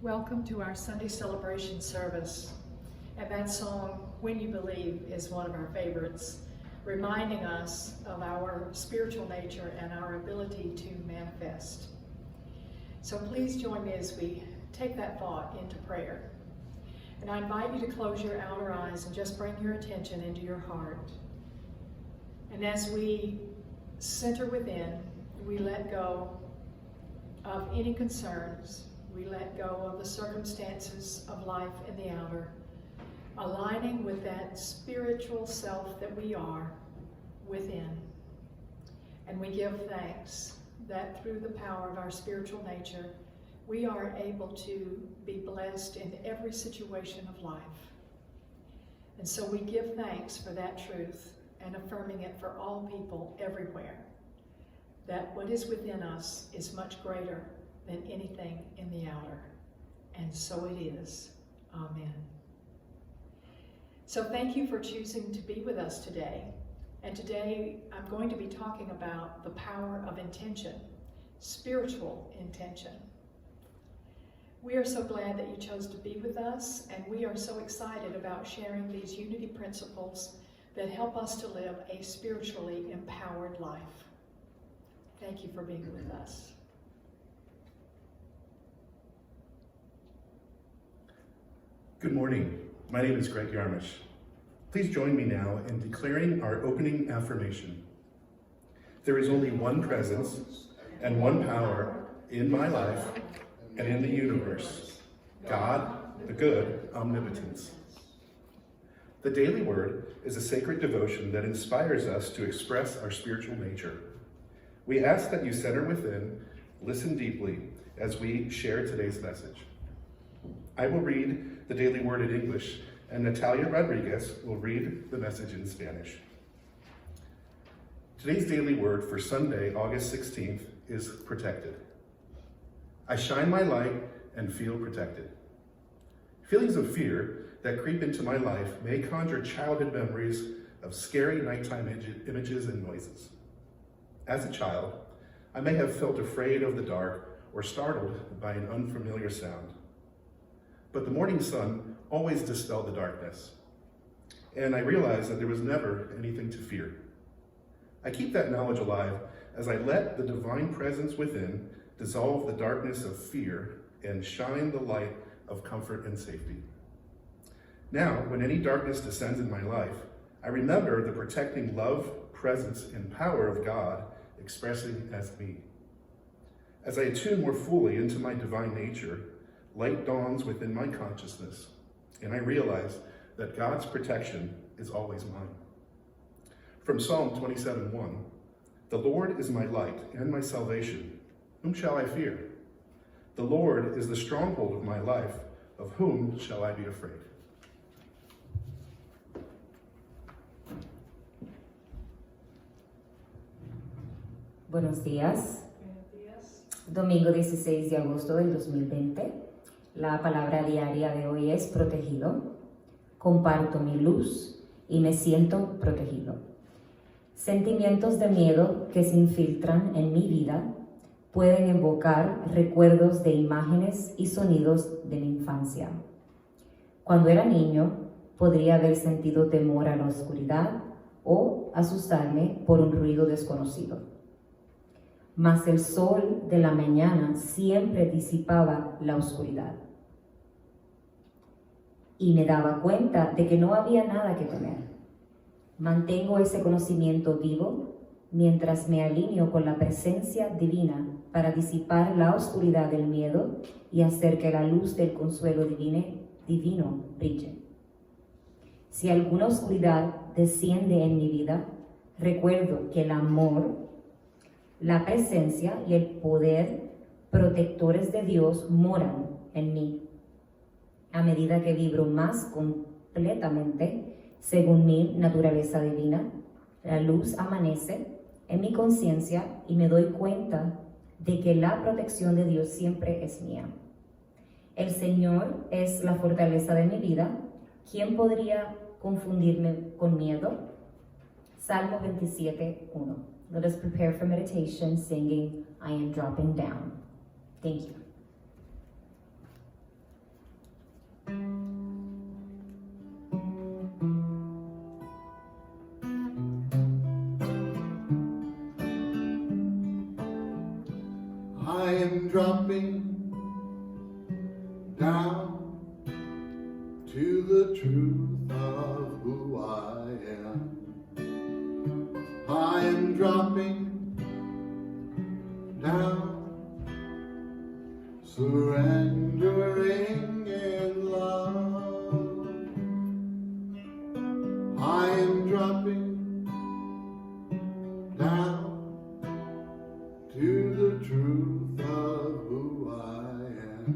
Welcome to our Sunday celebration service. And that song, When You Believe, is one of our favorites, reminding us of our spiritual nature and our ability to manifest. So please join me as we take that thought into prayer. And I invite you to close your outer eyes and just bring your attention into your heart. And as we center within, we let go of any concerns. We let go of the circumstances of life in the outer, aligning with that spiritual self that we are within. And we give thanks that through the power of our spiritual nature, we are able to be blessed in every situation of life. And so we give thanks for that truth and affirming it for all people everywhere, that what is within us is much greater than anything in the outer. And so it is. Amen. So thank you for choosing to be with us today. And today I'm going to be talking about the power of intention, spiritual intention. We are so glad that you chose to be with us, and we are so excited about sharing these unity principles that help us to live a spiritually empowered life. Thank you for being with us. Good morning. My name is Greg Yarmish. Please join me now in declaring our opening affirmation. There is only one presence and one power in my life and in the universe, God, the good omnipotence. The Daily Word is a sacred devotion that inspires us to express our spiritual nature. We ask that you center within, listen deeply as we share today's message. I will read the Daily Word in English, and Natalia Rodriguez will read the message in Spanish. Today's Daily Word for Sunday, August 16th is protected. I shine my light and feel protected. Feelings of fear that creep into my life may conjure childhood memories of scary nighttime images and noises. As a child, I may have felt afraid of the dark or startled by an unfamiliar sound. But the morning sun always dispelled the darkness, and I realized that there was never anything to fear. I keep that knowledge alive as I let the divine presence within dissolve the darkness of fear and shine the light of comfort and safety. Now, when any darkness descends in my life, I remember the protecting love, presence, and power of God expressing as me. As I attune more fully into my divine nature, light dawns within my consciousness, and I realize that God's protection is always mine. From Psalm 27:1, "The Lord is my light and my salvation. Whom shall I fear? The Lord is the stronghold of my life. Of whom shall I be afraid?" Buenos días. Domingo 16 de agosto del 2020. La palabra diaria de hoy es protegido. Comparto mi luz y me siento protegido. Sentimientos de miedo que se infiltran en mi vida pueden evocar recuerdos de imágenes y sonidos de mi infancia. Cuando era niño, podría haber sentido temor a la oscuridad o asustarme por un ruido desconocido. Mas el sol de la mañana siempre disipaba la oscuridad. Y me daba cuenta de que no había nada que temer. Mantengo ese conocimiento vivo mientras me alineo con la presencia divina para disipar la oscuridad del miedo y hacer que la luz del consuelo divino brille. Si alguna oscuridad desciende en mi vida, recuerdo que el amor, la presencia y el poder protectores de Dios moran en mí. A medida que vibro más completamente según mi naturaleza divina, la luz amanece en mi conciencia y me doy cuenta de que la protección de Dios siempre es mía. El Señor es la fortaleza de mi vida. ¿Quién podría confundirme con miedo? Salmo 27:1. Let us prepare for meditation singing, I am dropping down. Thank you. I am dropping down to the truth of who I am. I am dropping down, surrendering in love. I am dropping down to the truth of who I am.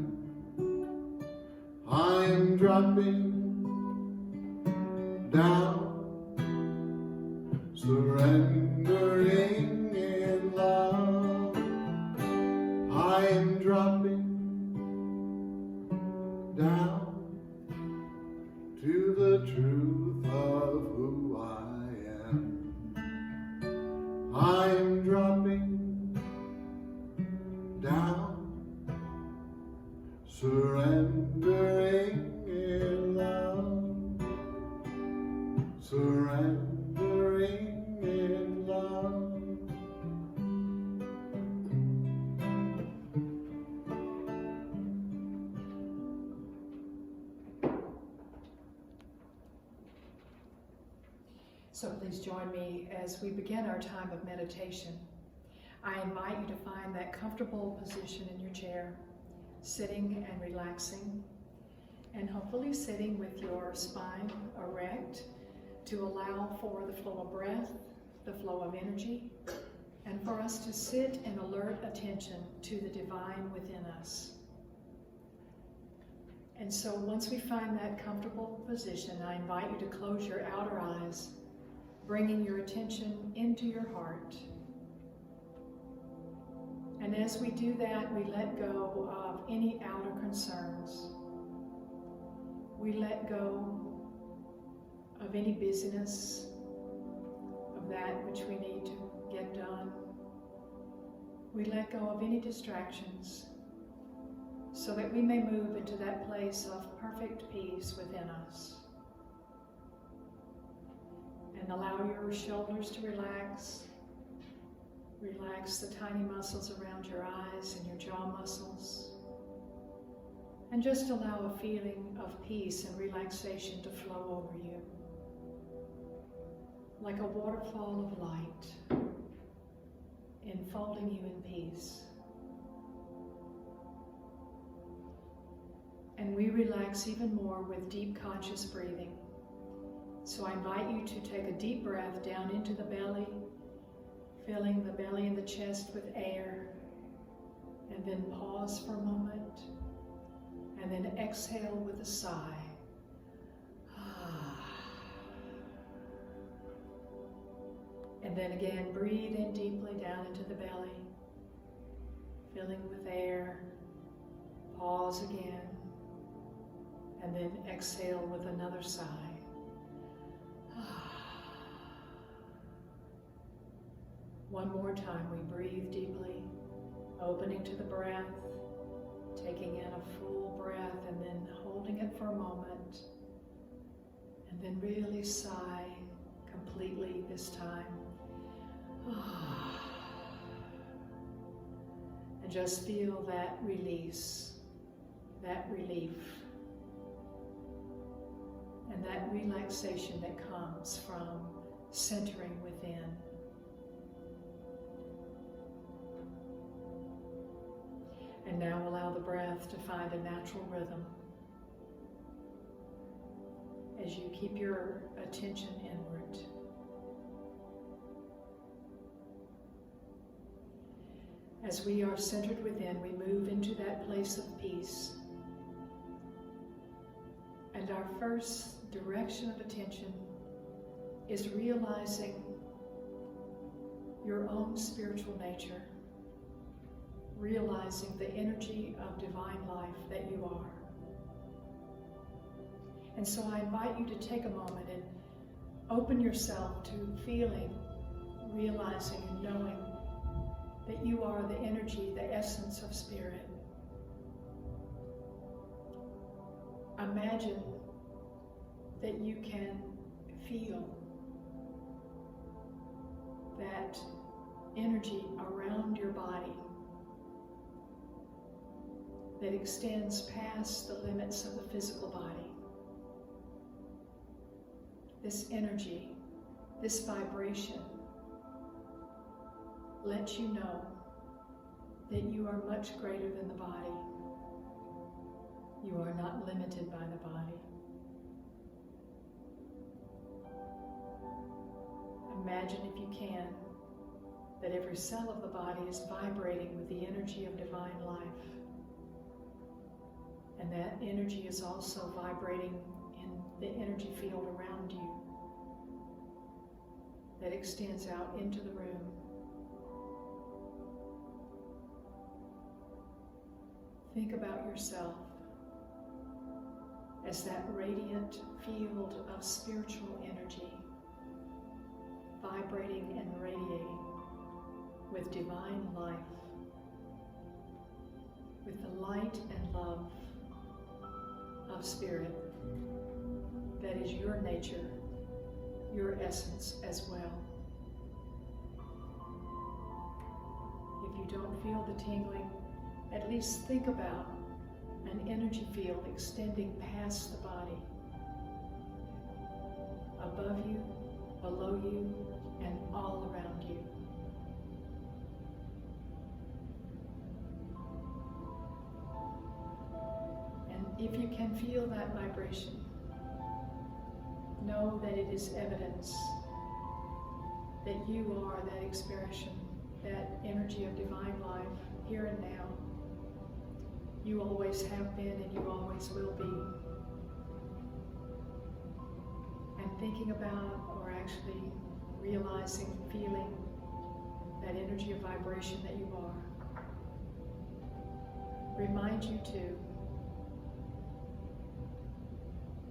I am dropping down, surrendering in love. I am dropping down to the truth of who I am. I am dropping down, surrendering in love, surrendering in love. So please join me as we begin our time of meditation. I invite you to find that comfortable position in your chair, sitting and relaxing, and hopefully sitting with your spine erect to allow for the flow of breath, the flow of energy, and for us to sit in alert attention to the divine within us. And so once we find that comfortable position, I invite you to close your outer eyes, bringing your attention into your heart. And as we do that, we let go of any outer concerns. We let go of any busyness, of that which we need to get done. We let go of any distractions so that we may move into that place of perfect peace within us. And allow your shoulders to relax. Relax the tiny muscles around your eyes and your jaw muscles. And just allow a feeling of peace and relaxation to flow over you. Like a waterfall of light, enfolding you in peace. And we relax even more with deep conscious breathing. So I invite you to take a deep breath down into the belly, filling the belly and the chest with air, and then pause for a moment, and then exhale with a sigh. And then again, breathe in deeply down into the belly, filling with air, pause again, and then exhale with another sigh. One more time, we breathe deeply, opening to the breath, taking in a full breath and then holding it for a moment, and then really sigh completely this time. And just feel that release, that relief, and that relaxation that comes from centering within. And now allow the breath to find a natural rhythm as you keep your attention inward. As we are centered within, we move into that place of peace. And our first direction of attention is realizing your own spiritual nature, realizing the energy of divine life that you are. And so I invite you to take a moment and open yourself to feeling, realizing, and knowing that you are the energy, the essence of spirit. Imagine that you can feel that energy around your body, that extends past the limits of the physical body. This energy, this vibration, lets you know that you are much greater than the body. You are not limited by the body. Imagine, if you can, that every cell of the body is vibrating with the energy of divine life. And that energy is also vibrating in the energy field around you that extends out into the room. Think about yourself as that radiant field of spiritual energy, vibrating and radiating with divine life, with the light and love of spirit that is your nature, your essence as well. If you don't feel the tingling, at least think about an energy field extending past the body, above you, below you, and all around you. And if you can feel that vibration, know that it is evidence that you are that expression, that energy of divine life here and now. You always have been and you always will be. And thinking about, or actually realizing, feeling that energy of vibration that you are, remind you too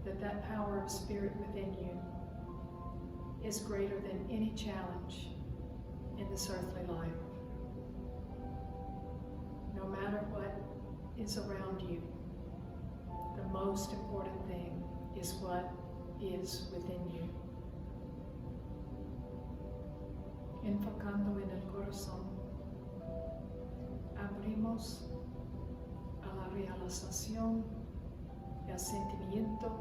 that that power of spirit within you is greater than any challenge in this earthly life. No matter what is around you, the most important thing is what is within you. Enfocando en el corazón, abrimos a la realización y al sentimiento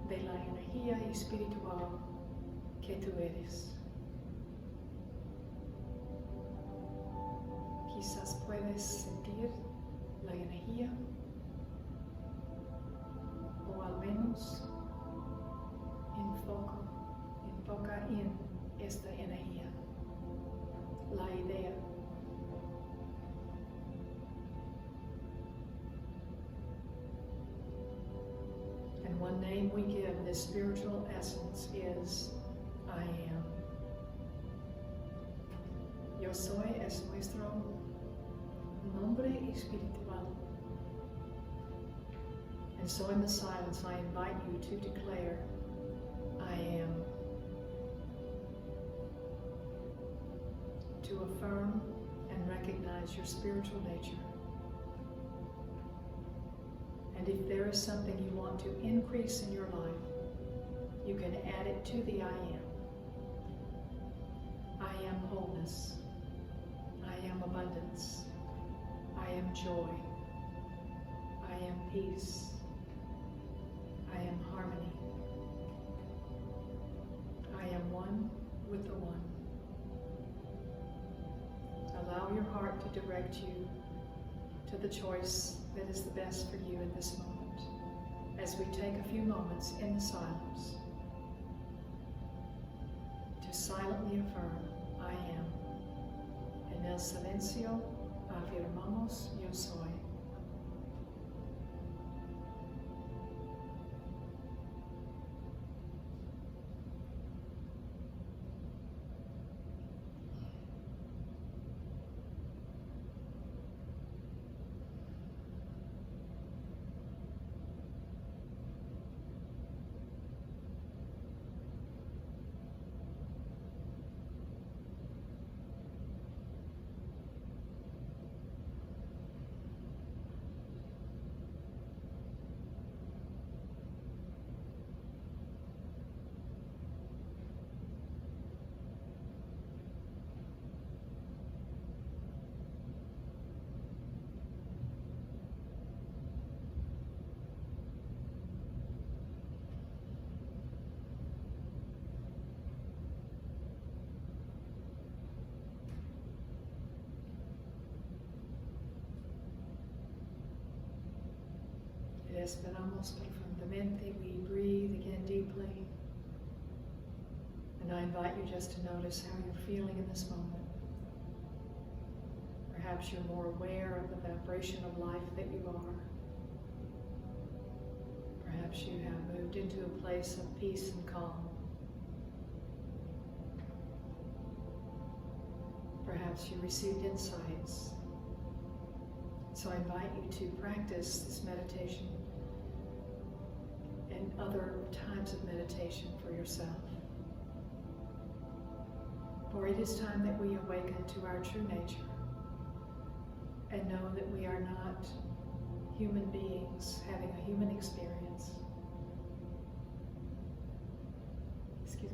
de la energía espiritual que tú eres. Quizás puedes sentir la energía, o al menos enfoca en esta energía, la idea. And one name we give this spiritual essence is I am. Yo soy es nuestro nombre espiritual. And so in the silence, I invite you to declare, I am. To affirm and recognize your spiritual nature. And if there is something you want to increase in your life, you can add it to the I am. I am wholeness. I am abundance. I am joy. I am peace. I am harmony. I am one with the one. Allow your heart to direct you to the choice that is the best for you at this moment, as we take a few moments in the silence to silently affirm, I am. En el silencio afirmamos, yo soy. esperamos profundamente. We breathe again deeply. And I invite you just to notice how you're feeling in this moment. Perhaps you're more aware of the vibration of life that you are. Perhaps you have moved into a place of peace and calm. Perhaps you received insights. So I invite you to practice this meditation and other times of meditation for yourself. For it is time that we awaken to our true nature and know that we are not human beings having a human experience.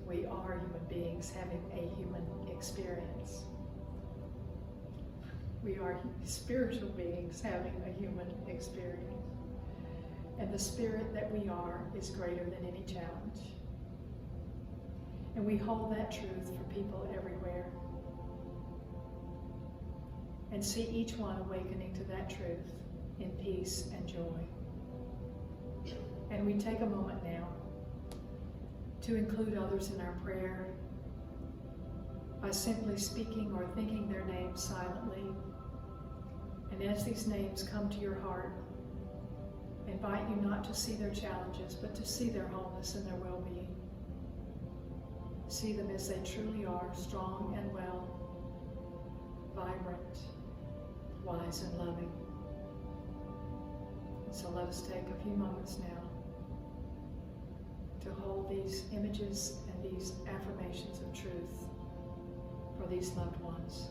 We are human beings having a human experience. We are spiritual beings having a human experience. And the spirit that we are is greater than any challenge. And we hold that truth for people everywhere. And see each one awakening to that truth in peace and joy. And we take a moment now to include others in our prayer by simply speaking or thinking their names silently. And as these names come to your heart, invite you not to see their challenges, but to see their wholeness and their well-being. See them as they truly are, strong and well, vibrant, wise and loving. And so let us take a few moments now to hold these images and these affirmations of truth for these loved ones.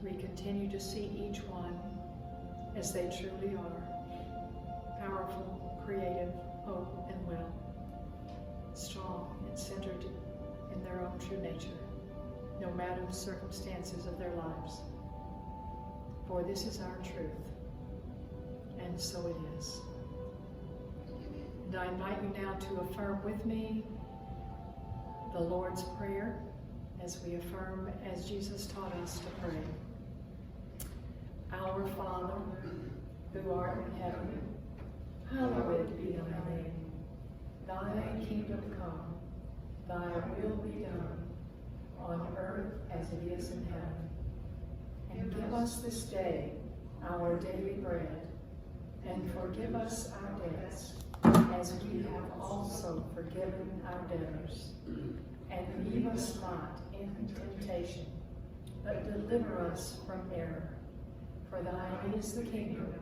We continue to see each one as they truly are, powerful, creative, whole, and well, strong and centered in their own true nature, no matter the circumstances of their lives. For this is our truth, and so it is. And I invite you now to affirm with me the Lord's Prayer as we affirm as Jesus taught us to pray. Our Father, who art in heaven, hallowed be thy name. Thy kingdom come, thy will be done, on earth as it is in heaven. And give us this day our daily bread, and forgive us our debts, as we have also forgiven our debtors. And lead us not into temptation, but deliver us from error. For thine is the kingdom,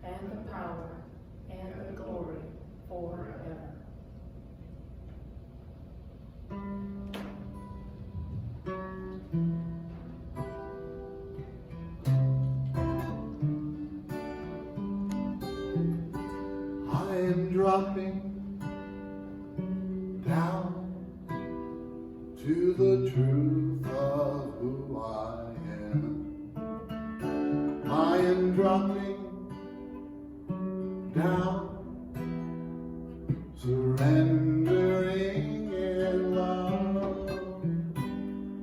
and the power, and the glory, forever. I am dropping down to the truth of who I am. I am dropping down, surrendering in love.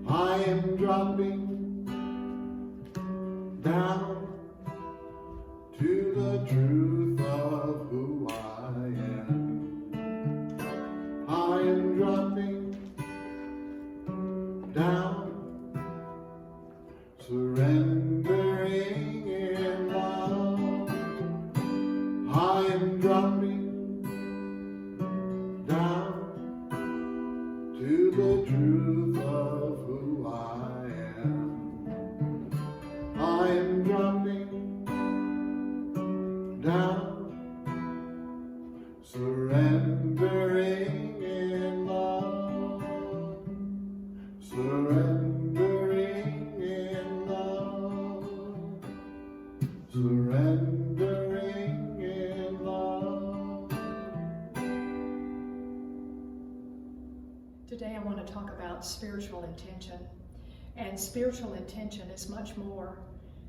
I am dropping down to the truth of who I am. I am dropping down, surrendering in love. I am dropping down to the truth of who I am. I am dropping down, surrendering in love, surrendering in love, surrendering in love. Today I want to talk about spiritual intention. And spiritual intention is much more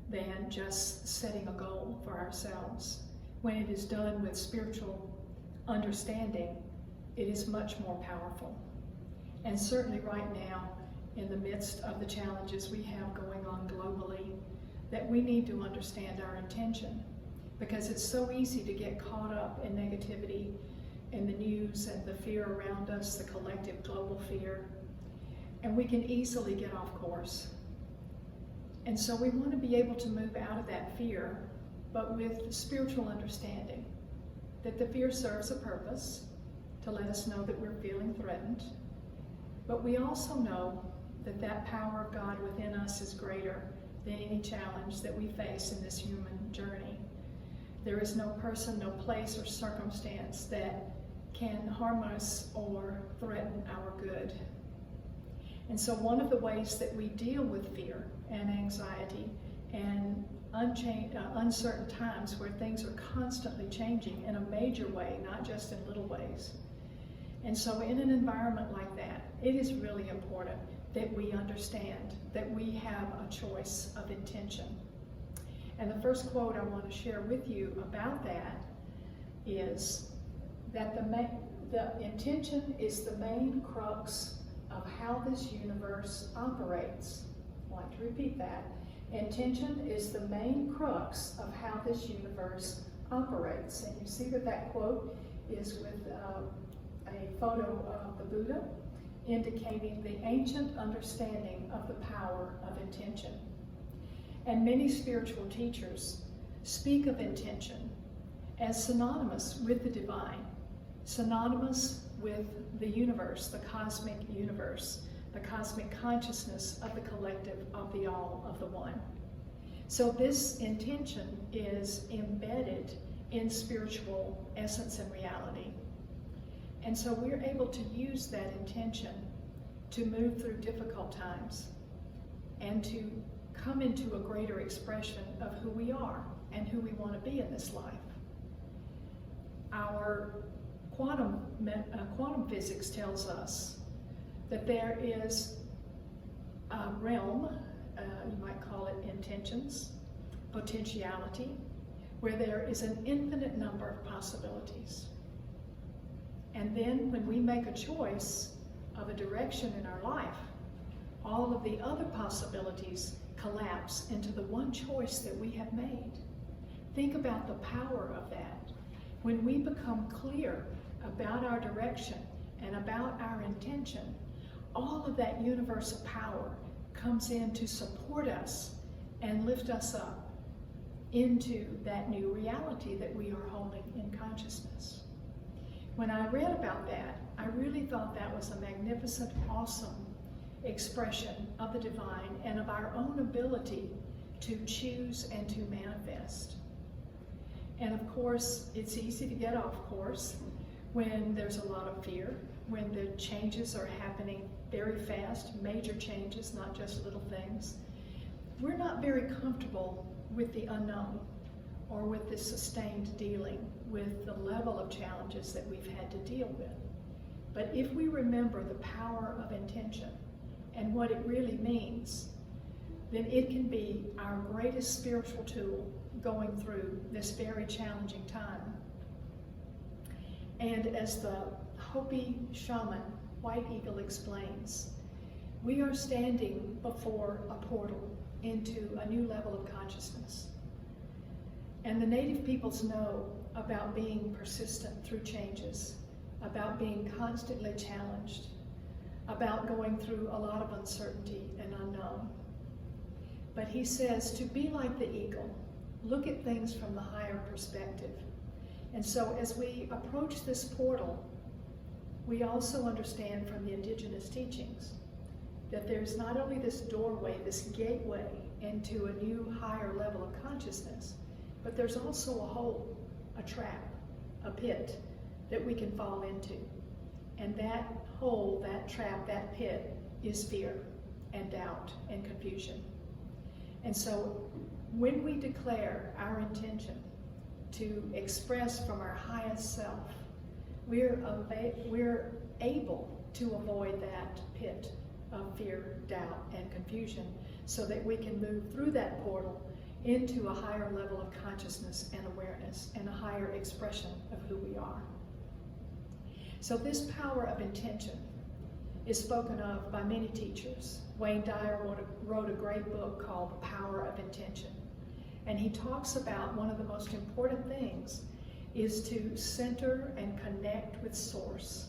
than just setting a goal for ourselves. When it is done with spiritual understanding, it is much more powerful. And certainly right now, in the midst of the challenges we have going on globally, that we need to understand our intention, because it's so easy to get caught up in negativity in the news and the fear around us, the collective global fear, and we can easily get off course. And so we want to be able to move out of that fear, but with spiritual understanding that the fear serves a purpose to let us know that we're feeling threatened, but we also know that that power of God within us is greater than any challenge that we face in this human journey. There is no person, no place, or circumstance that can harm us or threaten our good. And so one of the ways that we deal with fear and anxiety and uncertain times where things are constantly changing in a major way, not just in little ways. And so in an environment like that, it is really important that we understand that we have a choice of intention. And the first quote I want to share with you about that is that the intention is the main crux of how this universe operates. I'd like to repeat that. Intention is the main crux of how this universe operates. And you see that quote is with a photo of the Buddha, indicating the ancient understanding of the power of intention. And many spiritual teachers speak of intention as synonymous with the divine, synonymous with the universe, the cosmic universe, the cosmic consciousness of the collective, of the all, of the one. So this intention is embedded in spiritual essence and reality. And so we're able to use that intention to move through difficult times and to come into a greater expression of who we are and who we want to be in this life. Our quantum physics tells us that there is a realm, you might call it intentions, potentiality, where there is an infinite number of possibilities. And then when we make a choice of a direction in our life, all of the other possibilities collapse into the one choice that we have made. Think about the power of that. When we become clear about our direction and about our intention, all of that universal power comes in to support us and lift us up into that new reality that we are holding in consciousness. When I read about that, I really thought that was a magnificent, awesome expression of the divine and of our own ability to choose and to manifest. And of course, it's easy to get off course when there's a lot of fear, when the changes are happening very fast, major changes, not just little things. We're not very comfortable with the unknown or with the sustained dealing with the level of challenges that we've had to deal with. But if we remember the power of intention and what it really means, then it can be our greatest spiritual tool going through this very challenging time. And as the Hopi shaman, White Eagle, explains, we are standing before a portal into a new level of consciousness. And the native peoples know about being persistent through changes, about being constantly challenged, about going through a lot of uncertainty and unknown. But he says to be like the eagle, look at things from the higher perspective. And so as we approach this portal, we also understand from the indigenous teachings that there's not only this doorway, this gateway into a new higher level of consciousness, but there's also a hole, a trap, a pit that we can fall into. And that hole, that trap, that pit is fear and doubt and confusion. And so when we declare our intention to express from our highest self, we're able to avoid that pit of fear, doubt, and confusion, so that we can move through that portal into a higher level of consciousness and awareness and a higher expression of who we are. So this power of intention is spoken of by many teachers. Wayne Dyer wrote a great book called The Power of Intention. And he talks about one of the most important things is to center and connect with Source.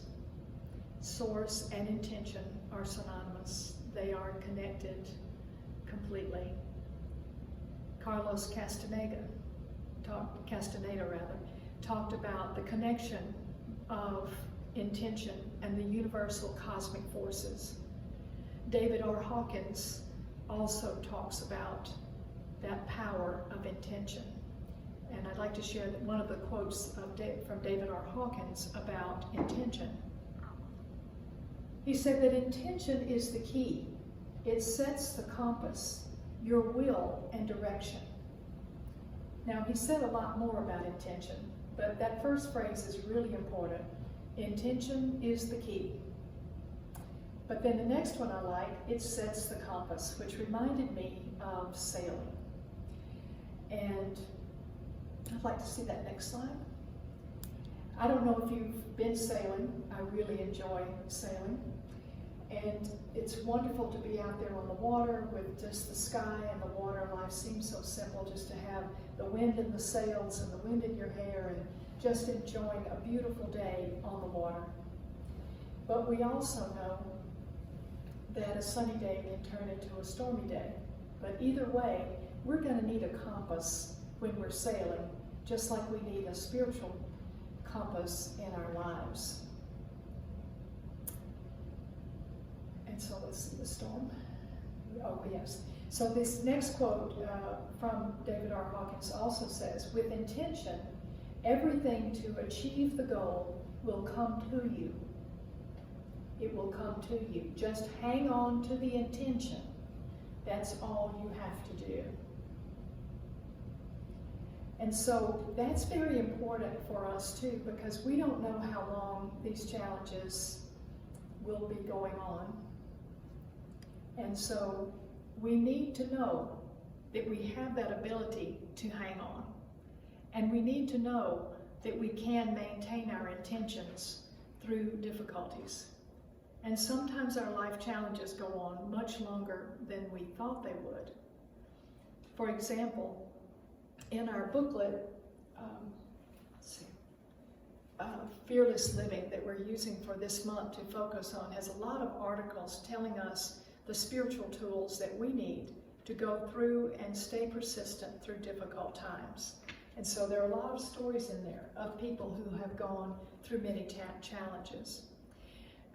Source and intention are synonymous. They are connected completely. Carlos Castaneda talked about the connection of intention and the universal cosmic forces. David R. Hawkins also talks about that power of intention. And I'd like to share one of the quotes from David R. Hawkins about intention. He said that intention is the key. It sets the compass, your will and direction. Now, he said a lot more about intention, but that first phrase is really important. Intention is the key. But then the next one I like, it sets the compass, which reminded me of sailing. And I'd like to see that next slide. I don't know if you've been sailing. I really enjoy sailing. And it's wonderful to be out there on the water with just the sky and the water. Life seems so simple, just to have the wind in the sails and the wind in your hair and just enjoying a beautiful day on the water. But we also know that a sunny day can turn into a stormy day. But either way, we're going to need a compass when we're sailing, just like we need a spiritual compass in our lives. And so let's see the storm. Oh, yes. So this next quote from David R. Hawkins also says, with intention, everything to achieve the goal will come to you. It will come to you. Just hang on to the intention. That's all you have to do. And so that's very important for us too, because we don't know how long these challenges will be going on. And so we need to know that we have that ability to hang on. And we need to know that we can maintain our intentions through difficulties. And sometimes our life challenges go on much longer than we thought they would. For example, in our booklet, Fearless Living, that we're using for this month to focus on, has a lot of articles telling us the spiritual tools that we need to go through and stay persistent through difficult times. And so there are a lot of stories in there of people who have gone through many challenges.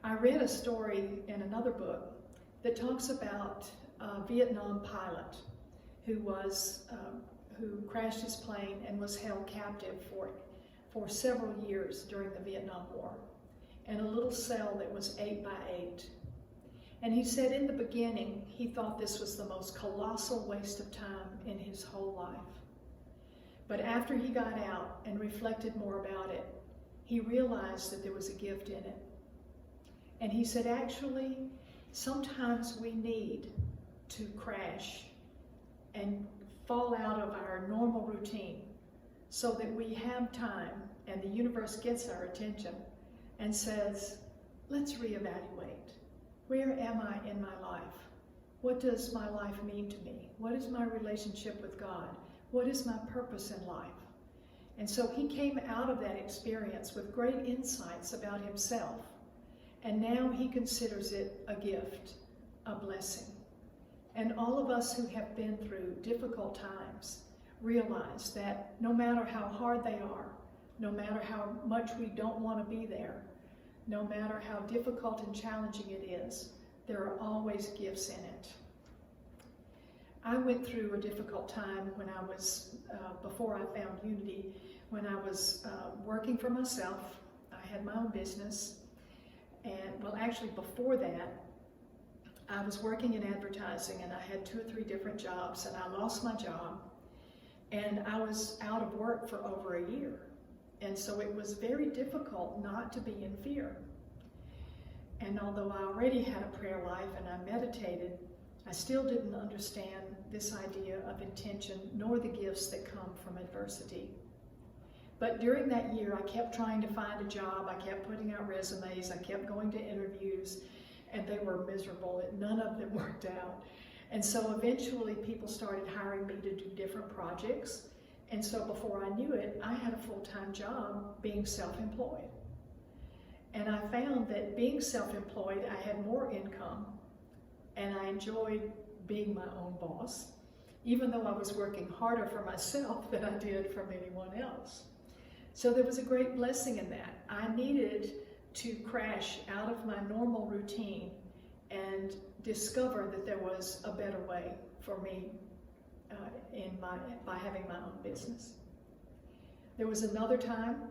I read a story in another book that talks about a Vietnam pilot who crashed his plane and was held captive for several years during the Vietnam War in a little cell that was 8 by 8. And he said in the beginning, he thought this was the most colossal waste of time in his whole life. But after he got out and reflected more about it, he realized that there was a gift in it. And he said, actually, sometimes we need to crash and fall out of our normal routine so that we have time and the universe gets our attention and says, let's reevaluate. Where am I in my life? What does my life mean to me? What is my relationship with God? What is my purpose in life? And so he came out of that experience with great insights about himself. And now he considers it a gift, a blessing. And all of us who have been through difficult times realize that no matter how hard they are, no matter how much we don't want to be there, no matter how difficult and challenging it is, there are always gifts in it. I went through a difficult time when I was, before I found Unity, when I was working for myself. I had my own business. And well, actually before that, I was working in advertising and I had 2 or 3 different jobs, and I lost my job and I was out of work for over a year. And so it was very difficult not to be in fear. And although I already had a prayer life and I meditated, I still didn't understand this idea of intention nor the gifts that come from adversity. But during that year, I kept trying to find a job. I kept putting out resumes. I kept going to interviews, and they were miserable. None of them worked out. And so eventually people started hiring me to do different projects. And so before I knew it, I had a full-time job being self-employed. And I found that being self-employed, I had more income, and I enjoyed being my own boss, even though I was working harder for myself than I did from anyone else. So there was a great blessing in that. I needed to crash out of my normal routine and discover that there was a better way for me by having my own business. There was another time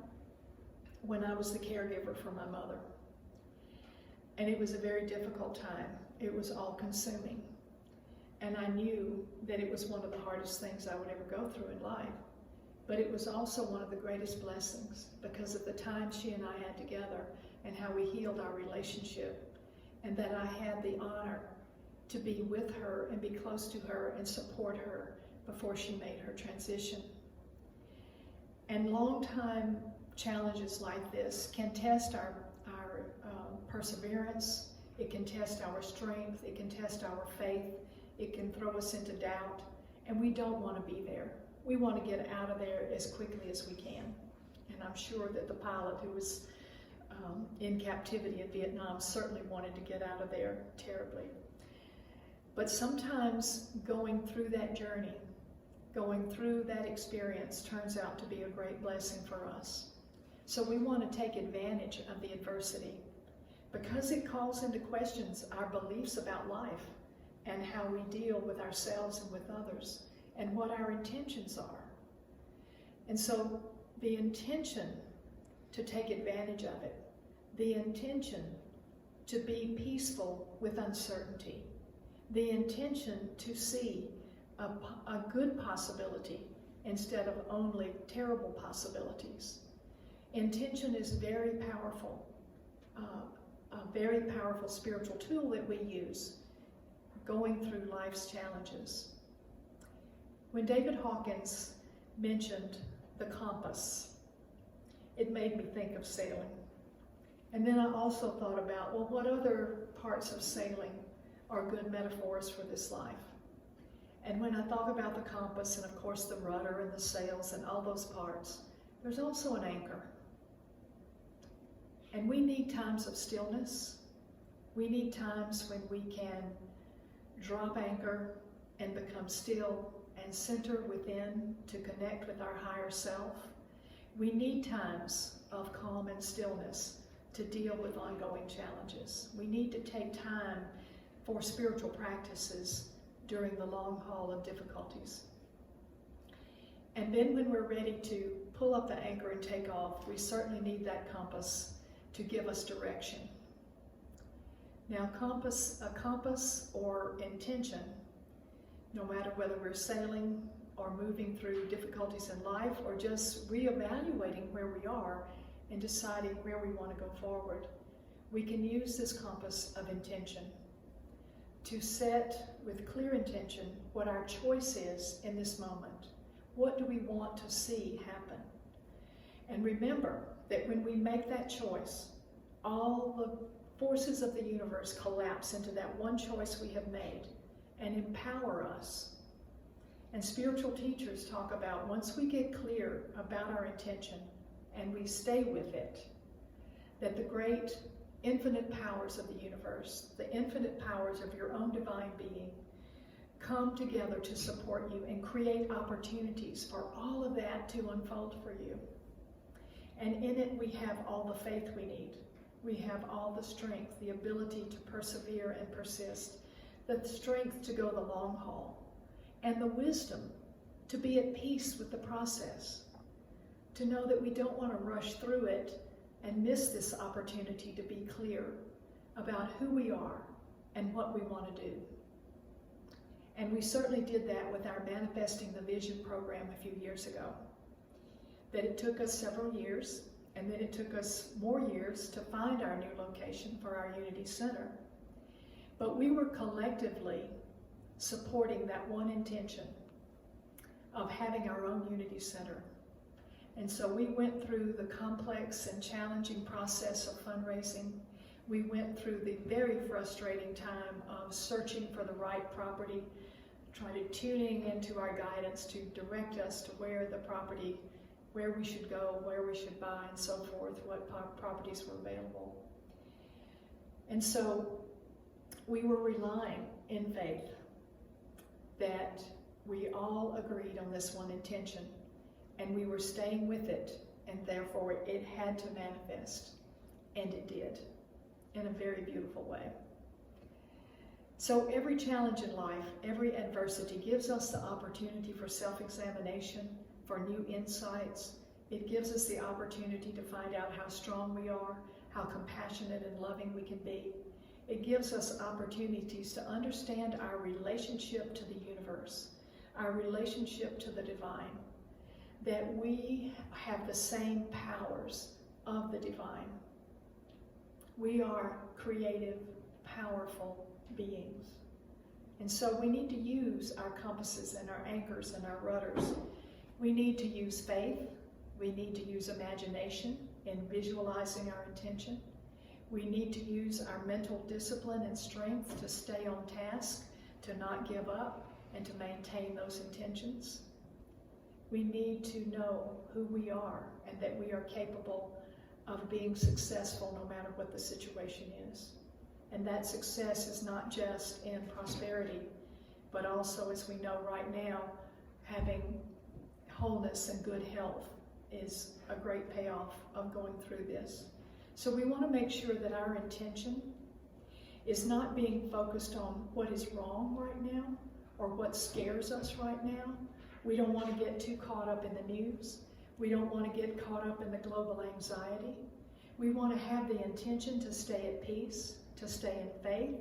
when I was the caregiver for my mother, and it was a very difficult time. It was all-consuming, and I knew that it was one of the hardest things I would ever go through in life. But it was also one of the greatest blessings because of the time she and I had together and how we healed our relationship, and that I had the honor to be with her and be close to her and support her before she made her transition. And long-time challenges like this can test our perseverance, it can test our strength, it can test our faith, it can throw us into doubt, and we don't want to be there. We want to get out of there as quickly as we can. And I'm sure that the pilot who was in captivity in Vietnam certainly wanted to get out of there terribly. But sometimes going through that journey, going through that experience turns out to be a great blessing for us. So we want to take advantage of the adversity because it calls into questions our beliefs about life and how we deal with ourselves and with others, and what our intentions are. And so the intention to take advantage of it, the intention to be peaceful with uncertainty, the intention to see a good possibility instead of only terrible possibilities. Intention is very powerful, a very powerful spiritual tool that we use going through life's challenges. When David Hawkins mentioned the compass, it made me think of sailing. And then I also thought about, well, what other parts of sailing are good metaphors for this life? And when I thought about the compass and of course the rudder and the sails and all those parts, there's also an anchor. And we need times of stillness. We need times when we can drop anchor and become still and center within to connect with our higher self. We need times of calm and stillness to deal with ongoing challenges. We need to take time for spiritual practices during the long haul of difficulties. And then when we're ready to pull up the anchor and take off, we certainly need that compass to give us direction. Now, a compass or intention, no matter whether we're sailing or moving through difficulties in life or just reevaluating where we are and deciding where we want to go forward, we can use this compass of intention to set with clear intention what our choice is in this moment. What do we want to see happen? And remember that when we make that choice, all the forces of the universe collapse into that one choice we have made and empower us. And spiritual teachers talk about once we get clear about our intention and we stay with it, that the great infinite powers of the universe, the infinite powers of your own divine being, come together to support you and create opportunities for all of that to unfold for you. And in it, we have all the faith we need. We have all the strength, the ability to persevere and persist, the strength to go the long haul, and the wisdom to be at peace with the process, to know that we don't want to rush through it and miss this opportunity to be clear about who we are and what we want to do. And we certainly did that with our Manifesting the Vision program a few years ago. That it took us several years, And then it took us more years to find our new location for our Unity Center. But we were collectively supporting that one intention of having our own Unity Center. And so we went through the complex and challenging process of fundraising. We went through the very frustrating time of searching for the right property, tuning into our guidance to direct us to where the property, where we should go, where we should buy, and so forth, what properties were available. And so we were relying in faith that we all agreed on this one intention, and we were staying with it, and therefore it had to manifest, and it did, in a very beautiful way. So every challenge in life, every adversity gives us the opportunity for self-examination, for new insights. It gives us the opportunity to find out how strong we are, how compassionate and loving we can be. It gives us opportunities to understand our relationship to the universe, our relationship to the divine, that we have the same powers of the divine. We are creative, powerful beings. And so we need to use our compasses and our anchors and our rudders. We need to use faith. We need to use imagination in visualizing our intention. We need to use our mental discipline and strength to stay on task, to not give up, and to maintain those intentions. We need to know who we are and that we are capable of being successful no matter what the situation is. And that success is not just in prosperity, but also, as we know right now, having wholeness and good health is a great payoff of going through this. So we want to make sure that our intention is not being focused on what is wrong right now or what scares us right now. We don't want to get too caught up in the news. We don't want to get caught up in the global anxiety. We want to have the intention to stay at peace, to stay in faith,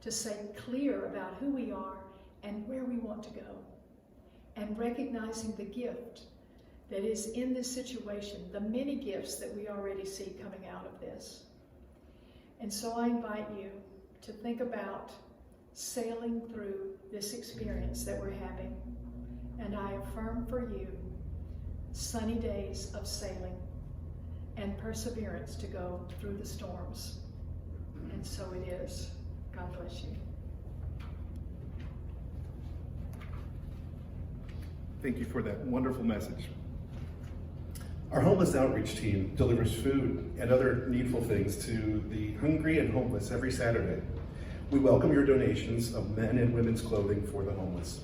to stay clear about who we are and where we want to go, and recognizing the gift that is in this situation, the many gifts that we already see coming out of this. And so I invite you to think about sailing through this experience that we're having. And I affirm for you sunny days of sailing and perseverance to go through the storms. And so it is. God bless you. Thank you for that wonderful message. Our homeless outreach team delivers food and other needful things to the hungry and homeless every Saturday. We welcome your donations of men and women's clothing for the homeless.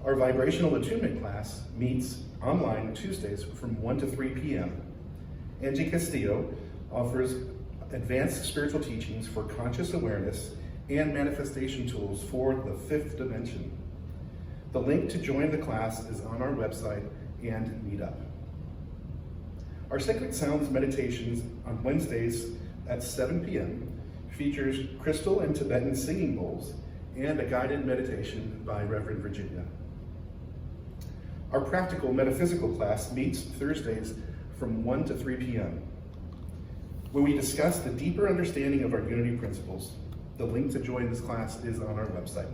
Our vibrational attunement class meets online Tuesdays from 1 to 3 p.m. Angie Castillo offers advanced spiritual teachings for conscious awareness and manifestation tools for the fifth dimension. The link to join the class is on our website and Meetup. Our Sacred Sounds meditations on Wednesdays at 7 p.m. features crystal and Tibetan singing bowls and a guided meditation by Reverend Virginia. Our practical metaphysical class meets Thursdays from 1 to 3 p.m. where we discuss the deeper understanding of our unity principles. The link to join this class is on our website.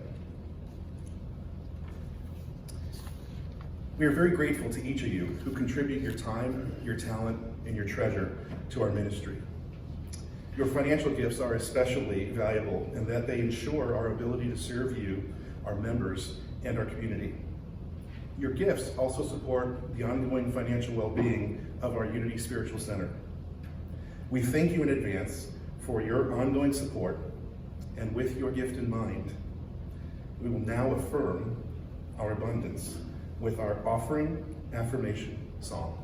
We are very grateful to each of you who contribute your time, your talent, and your treasure to our ministry. Your financial gifts are especially valuable in that they ensure our ability to serve you, our members, and our community. Your gifts also support the ongoing financial well-being of our Unity Spiritual Center. We thank you in advance for your ongoing support, and with your gift in mind, we will now affirm our abundance with our offering affirmation song.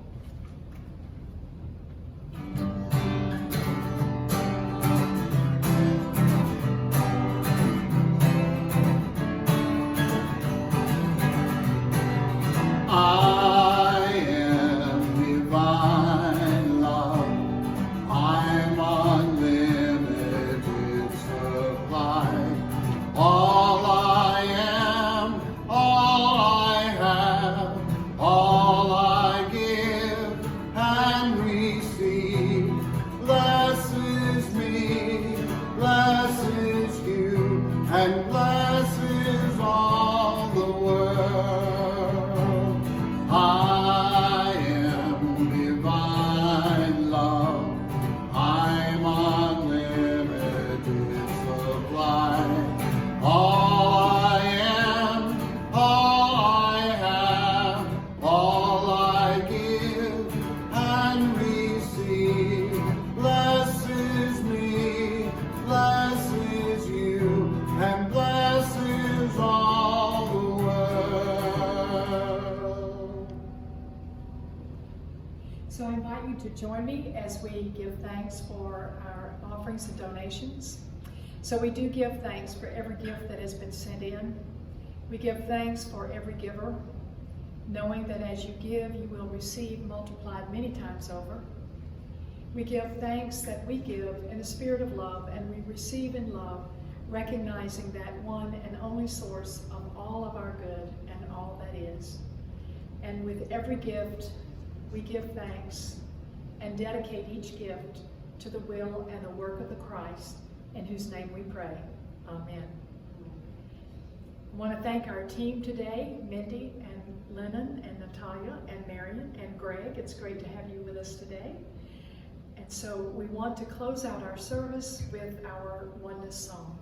I am divine love. I'm unlimited supply. All I am, all I have, all I give So I invite you to join me as we give thanks for our offerings and donations. So we do give thanks for every gift that has been sent in. We give thanks for every giver, knowing that as you give, you will receive multiplied many times over. We give thanks that we give in a spirit of love, and we receive in love, recognizing that one and only source of all of our good and all that is. And with every gift, we give thanks and dedicate each gift to the will and the work of the Christ, in whose name we pray. Amen. I want to thank our team today, Mindy and Lennon and Natalia and Marion and Greg. It's great to have you with us today. And so we want to close out our service with our oneness song.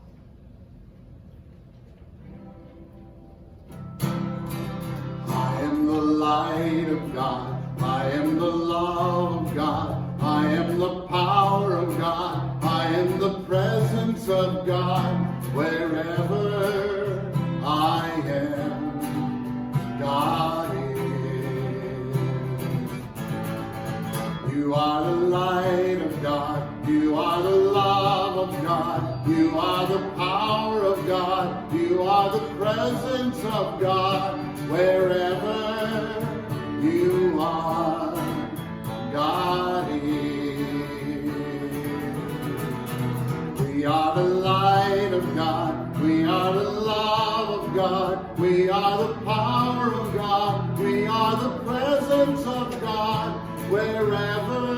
I am the light of God. I am the love of God. I am the power of God. I am the presence of God. Wherever I am, God is. You are the light of God. You are the love of God. You are the power of God. You are the presence of God. Wherever you are, God is. We are the light of God. We are the love of God. We are the power of God. We are the presence of God. Wherever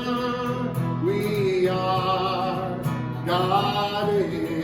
we are, God is.